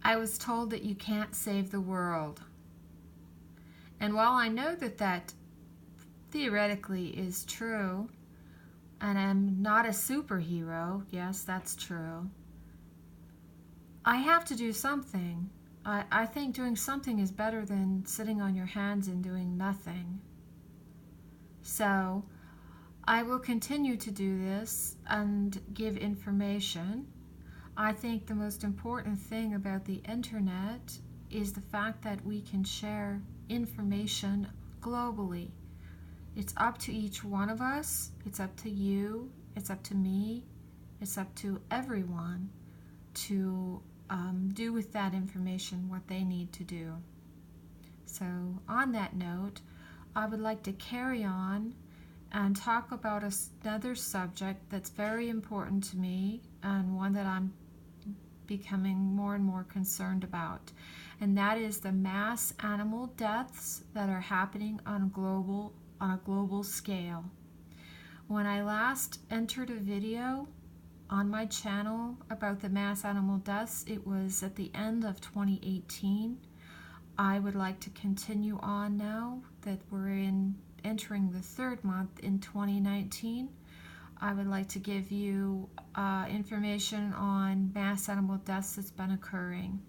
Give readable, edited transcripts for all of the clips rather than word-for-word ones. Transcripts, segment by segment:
I was told that you can't save the world. And while I know that that theoretically is true, and I'm not a superhero, yes, that's true, I have to do something. I think doing something is better than sitting on your hands and doing nothing. So I will continue to do this and give information. I think the most important thing about the internet is the fact that we can share information globally. It's up to each one of us. It's up to you. It's up to me. It's up to everyone to do with that information what they need to do. So on that note, I would like to carry on and talk about another subject that's very important to me and one that I'm becoming more and more concerned about, and that is the mass animal deaths that are happening on a global scale. When I last entered a video on my channel about the mass animal deaths, it was at the end of 2018. I would like to continue on now that we're entering the third month in 2019. I would like to give you information on mass animal deaths that's been occurring.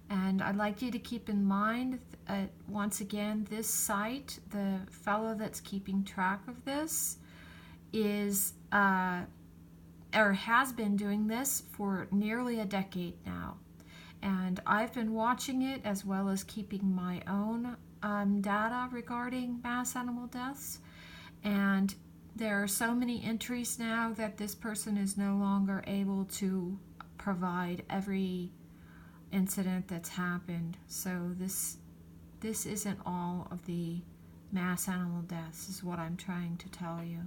And I'd like you to keep in mind, once again, this site, the fellow that's keeping track of this, is or has been doing this for nearly a decade now. And I've been watching it as well as keeping my own data regarding mass animal deaths. And there are so many entries now that this person is no longer able to provide every incident that's happened. So this isn't all of the mass animal deaths, is what I'm trying to tell you.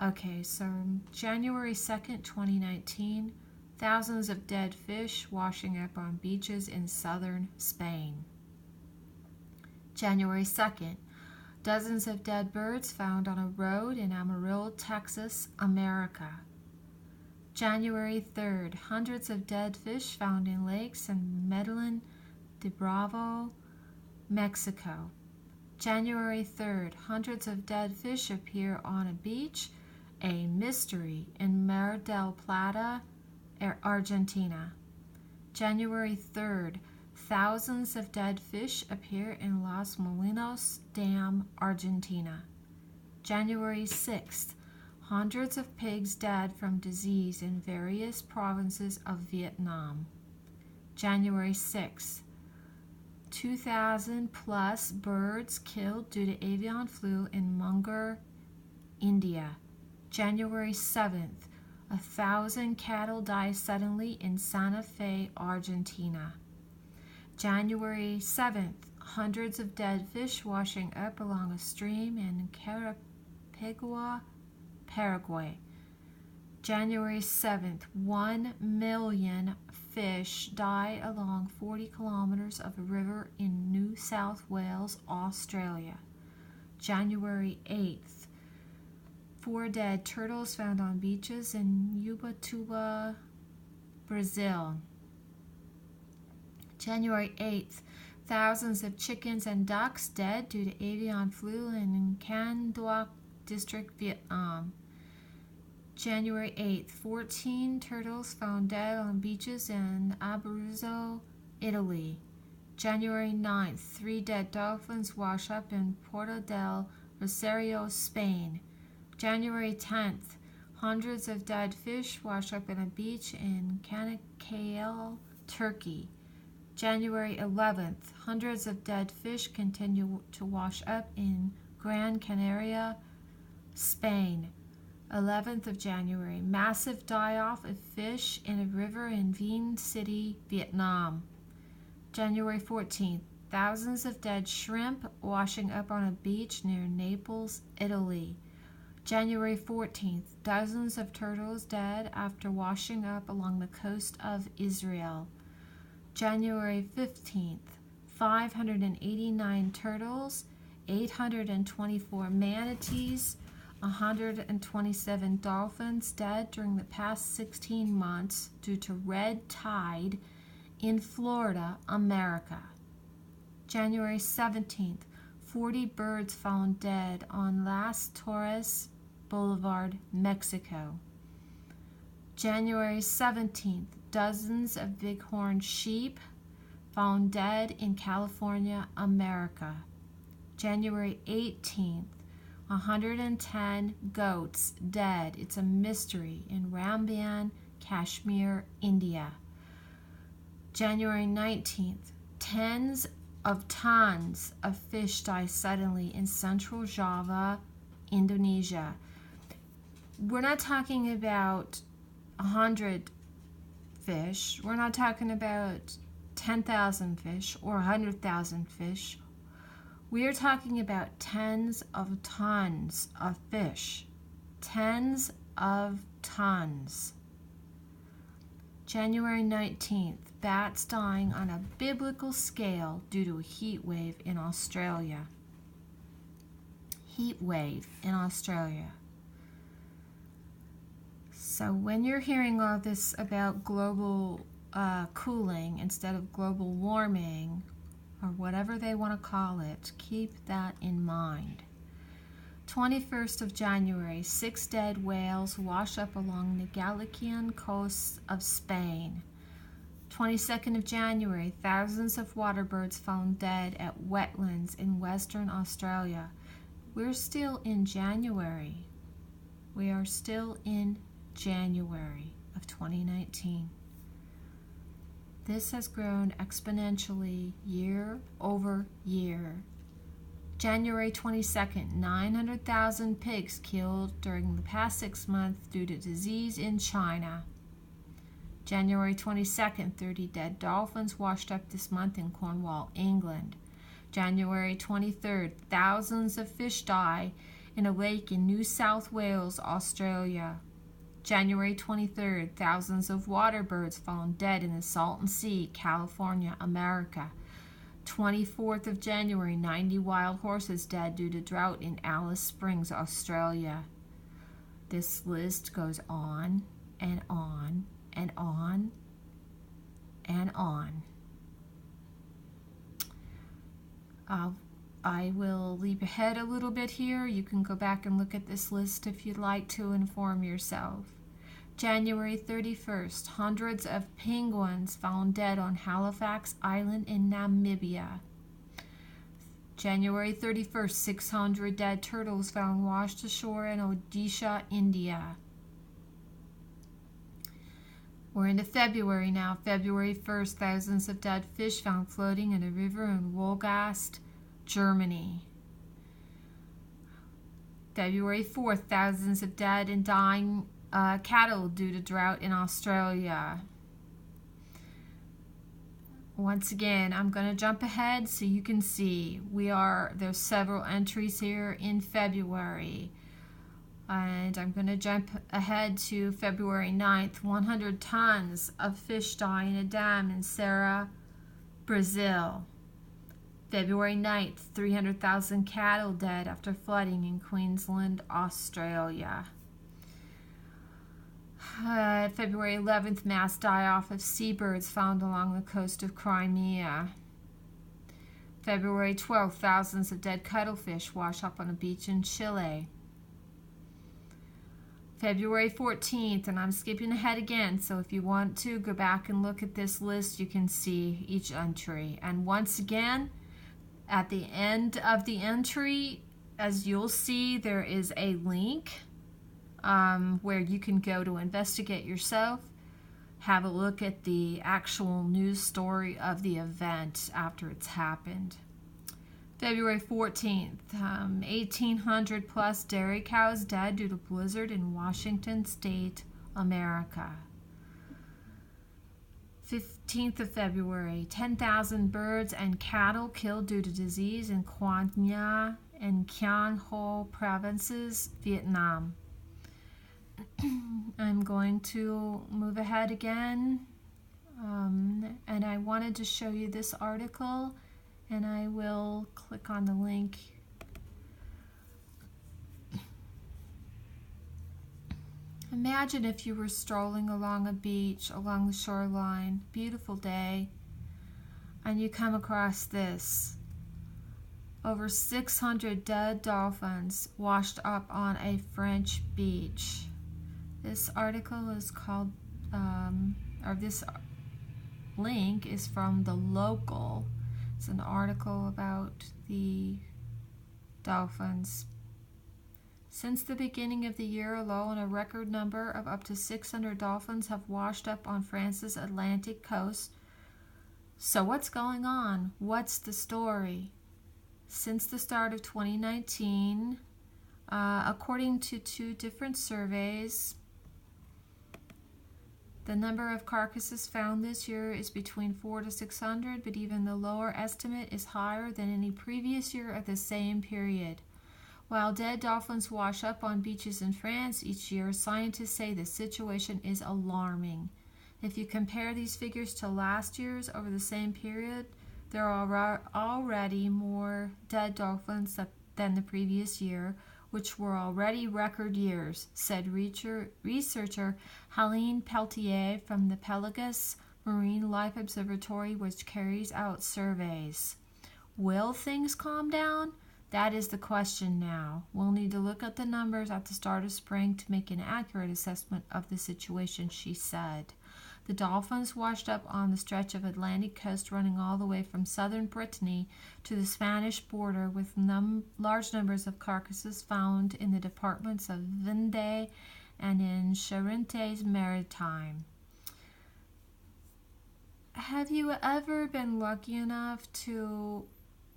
Okay, so January 2nd, 2019, thousands of dead fish washing up on beaches in southern Spain. January 2nd, dozens of dead birds found on a road in Amarillo, Texas, America. January 3rd, hundreds of dead fish found in lakes in Medellin de Bravo, Mexico. January 3rd, hundreds of dead fish appear on a beach, a mystery, in Mar del Plata, Argentina. January 3rd, thousands of dead fish appear in Los Molinos Dam, Argentina. January 6th, hundreds of pigs dead from disease in various provinces of Vietnam. January 6th, 2,000 plus birds killed due to avian flu in Munger, India. January 7th, 1,000 cattle die suddenly in Santa Fe, Argentina. January 7th, hundreds of dead fish washing up along a stream in Carapigua, Paraguay. January 7th, 1 million fish die along 40 kilometers of a river in New South Wales, Australia. January 8th, 4 dead turtles found on beaches in Ubatuba, Brazil. January 8th, thousands of chickens and ducks dead due to avian flu in Can Duac District, Vietnam. January 8th, 14 turtles found dead on beaches in Abruzzo, Italy. January 9th, 3 dead dolphins wash up in Puerto del Rosario, Spain. January 10th, hundreds of dead fish wash up in a beach in Canakkale, Turkey. January 11th, hundreds of dead fish continue to wash up in Gran Canaria, Spain. 11th of January, massive die-off of fish in a river in Vinh City, Vietnam. January 14th, thousands of dead shrimp washing up on a beach near Naples, Italy. January 14th, dozens of turtles dead after washing up along the coast of Israel. January 15th, 589 turtles, 824 manatees, 127 dolphins dead during the past 16 months due to red tide in Florida, America. January 17th, 40 birds found dead on Las Torres Boulevard, Mexico. January 17th, dozens of bighorn sheep found dead in California, America. January 18th, 110 goats dead. It's a mystery in Ramban, Kashmir, India. January 19th, tens of tons of fish die suddenly in central Java, Indonesia. We're not talking about 100 fish. We're not talking about 10,000 fish or 100,000 fish. We are talking about tens of tons of fish. Tens of tons. January 19th, bats dying on a biblical scale due to a heat wave in Australia. Heat wave in Australia. So when you're hearing all this about global cooling instead of global warming, or whatever they want to call it, keep that in mind. 21st of January, 6 dead whales wash up along the Galician coast of Spain. 22nd of January, thousands of water birds found dead at wetlands in Western Australia. We're still in January. We are still in January of 2019. This has grown exponentially year over year. January 22nd, 900,000 pigs killed during the past 6 months due to disease in China. January 22nd, 30 dead dolphins washed up this month in Cornwall, England. January 23rd, thousands of fish die in a lake in New South Wales, Australia. January 23rd, thousands of water birds found dead in the Salton Sea, California, America. 24th of January, 90 wild horses dead due to drought in Alice Springs, Australia. This list goes on and on and on and on. I will leap ahead a little bit here. You can go back and look at this list if you'd like to inform yourself. January 31st, hundreds of penguins found dead on Halifax Island in Namibia. January 31st, 600 dead turtles found washed ashore in Odisha, India. We're into February now. February 1st, thousands of dead fish found floating in a river in Wolgast, Germany. February 4th, thousands of dead and dying cattle due to drought in Australia. Once again, I'm going to jump ahead so you can see. There's several entries here in February. And I'm going to jump ahead to February 9th. 100 tons of fish die in a dam in Serra, Brazil. February 9th, 300,000 cattle dead after flooding in Queensland, Australia. February 11th, mass die-off of seabirds found along the coast of Crimea. February 12th, thousands of dead cuttlefish wash up on a beach in Chile. February 14th, and I'm skipping ahead again, so if you want to go back and look at this list, you can see each entry. And once again, at the end of the entry, as you'll see, there is a link where you can go to investigate yourself, have a look at the actual news story of the event after it's happened. February 14th, 1,800 plus dairy cows dead due to blizzard in Washington State, America. 15th of February, 10,000 birds and cattle killed due to disease in Quang Nha and Quang Ho provinces, Vietnam. I'm going to move ahead again, and I wanted to show you this article, and I will click on the link. Imagine if you were strolling along a beach, along the shoreline, beautiful day, and you come across this. Over 600 dead dolphins washed up on a French beach. This article is called, or this link is from The Local. It's an article about the dolphins. Since the beginning of the year alone, a record number of up to 600 dolphins have washed up on France's Atlantic coast. So what's going on? What's the story? Since the start of 2019, according to 2 different surveys, the number of carcasses found this year is between 400 to 600, but even the lower estimate is higher than any previous year at the same period. While dead dolphins wash up on beaches in France each year, scientists say the situation is alarming. If you compare these figures to last year's over the same period, there are already more dead dolphins than the previous year, which were already record years, said researcher Helene Peltier from the Pelagus Marine Life Observatory, which carries out surveys. Will things calm down? That is the question now. We'll need to look at the numbers at the start of spring to make an accurate assessment of the situation, she said. The dolphins washed up on the stretch of Atlantic coast running all the way from southern Brittany to the Spanish border, with large numbers of carcasses found in the departments of Vendée and in Charente-Maritime. Have you ever been lucky enough to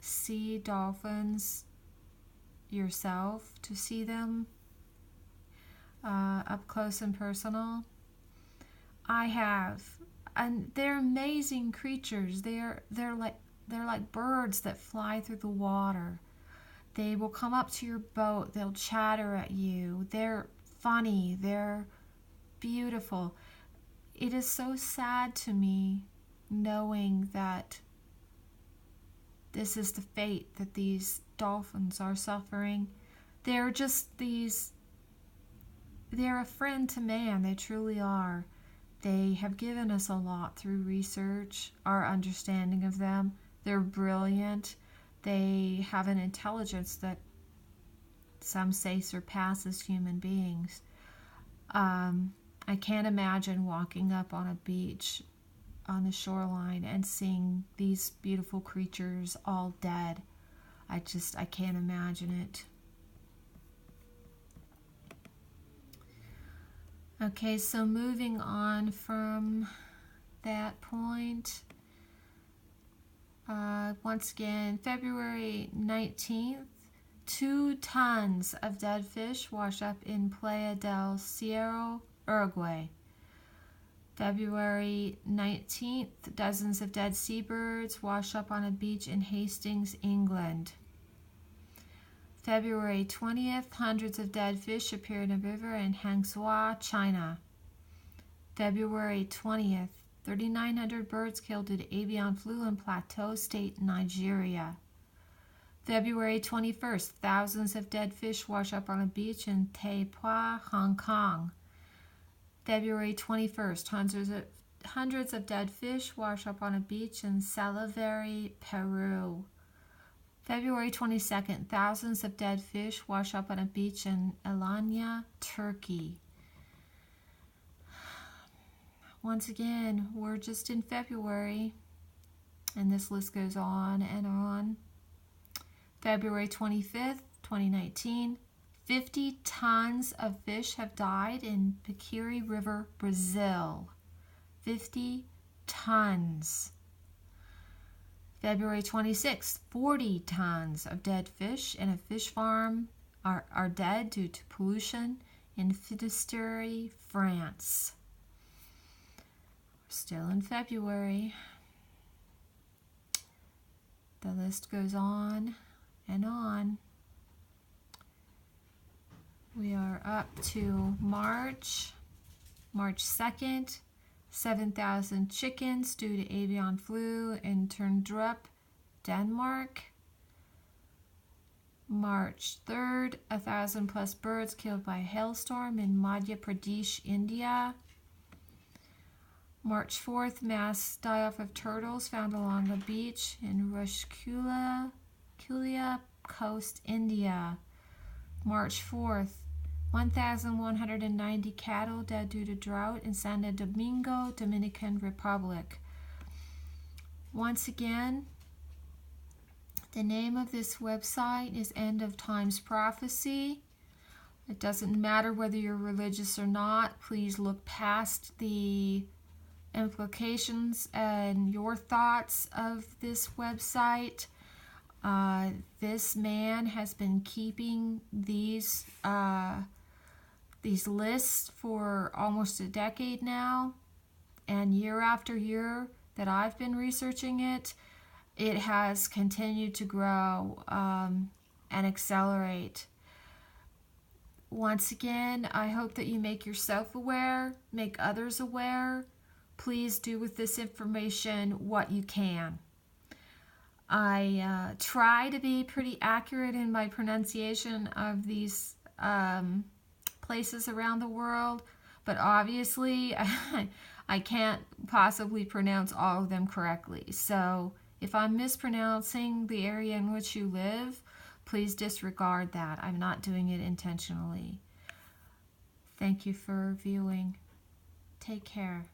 see dolphins yourself, to see them up close and personal? I have, and they're amazing creatures. They're like birds that fly through the water. They will come up to your boat. They'll chatter at you. They're funny. They're beautiful. It is so sad to me knowing that this is the fate that these dolphins are suffering. They're a friend to man. They truly are. They have given us a lot through research, our understanding of them. They're brilliant. They have an intelligence that some say surpasses human beings. I can't imagine walking up on a beach on the shoreline and seeing these beautiful creatures all dead. I can't imagine it. Okay, so moving on from that point, once again, February 19th, 2 tons of dead fish wash up in Playa del Cerro, Uruguay. February 19th, dozens of dead seabirds wash up on a beach in Hastings, England. February 20th, hundreds of dead fish appear in a river in Hangzhou, China. February 20th, 3,900 birds killed due to avian flu in Plateau State, Nigeria. February 21st, thousands of dead fish wash up on a beach in Tai Po, Hong Kong. February 21st, hundreds of dead fish wash up on a beach in Salivary, Peru. February 22nd, thousands of dead fish wash up on a beach in Alanya, Turkey. Once again, we're just in February, and this list goes on and on. February 25th, 2019, 50 tons of fish have died in Piquiri River, Brazil. 50 tons. February 26th, 40 tons of dead fish in a fish farm are dead due to pollution in Finistère, France. We're still in February. The list goes on and on. We are up to March 2nd. 7,000 chickens due to avian flu in Turndrup, Denmark. March 3rd, 1,000 plus birds killed by hailstorm in Madhya Pradesh, India. March 4th, mass die-off of turtles found along the beach in Rushkulia Coast, India. March 4th, 1,190 cattle dead due to drought in Santo Domingo, Dominican Republic. Once again, the name of this website is End of Times Prophecy. It doesn't matter whether you're religious or not. Please look past the implications and your thoughts of this website. This man has been keeping these lists for almost a decade now, and year after year that I've been researching it, it has continued to grow and accelerate. Once again, I hope that you make yourself aware, make others aware. Please do with this information what you can. I try to be pretty accurate in my pronunciation of these places around the world, but obviously I can't possibly pronounce all of them correctly. So if I'm mispronouncing the area in which you live, please disregard that. I'm not doing it intentionally. Thank you for viewing. Take care.